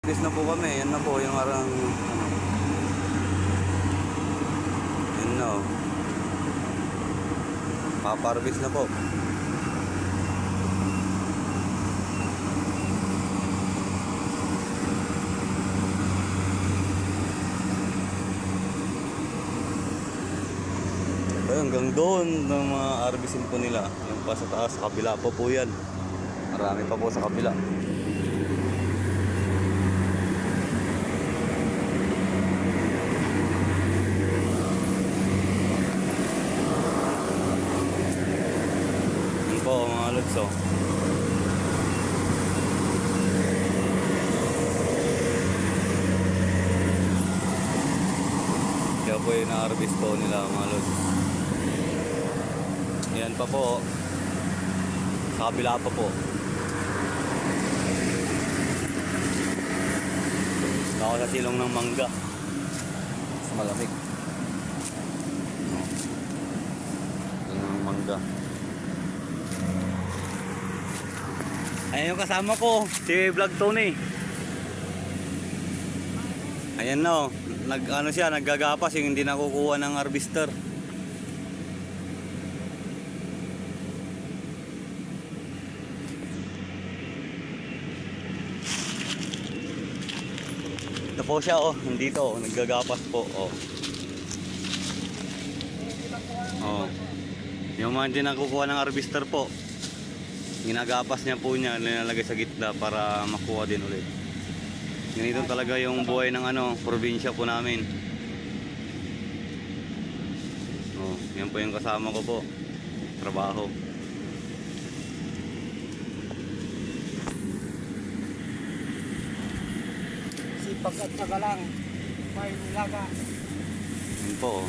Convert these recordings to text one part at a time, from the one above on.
Bis na po kami, yan na po yung arang yan na oh. Paparbis na po. Hanggang doon ng mga arbisin po nila. Yung pa sa taas, sa kabila po po yan. Marami pa po sa kabila. Yan po mga lods oh. Kaya po yung na-harvest po nila mga lods. Yan pa po. Sa kabila pa po. Ako sa silong ng mangga. Mas malamig. Silong ng mangga. Ayan yung kasama ko. Si Vlog Tony. Ayan na oh. Naggagapas yung hindi nakukuha ng harvester. Ito po siya oh, nandito oh, naggagapas po oh. Oh. Yung mga hindi nakukuha ng harvester po, ginagapas niya po niya, nilalagay sa gitna para makuha din ulit. Ganito talaga yung buhay ng probinsya po namin. Oh, yan po yung kasama ko po. Trabaho. Pagkatsaga lang, may nilaga. Yan po.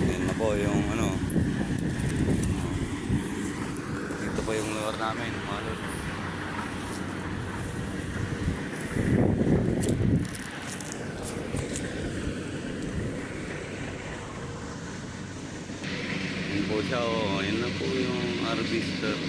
Yan na po yung Ito po yung lugar namin, mga lods. Yan po siya, oh. Yan na po yung harvester.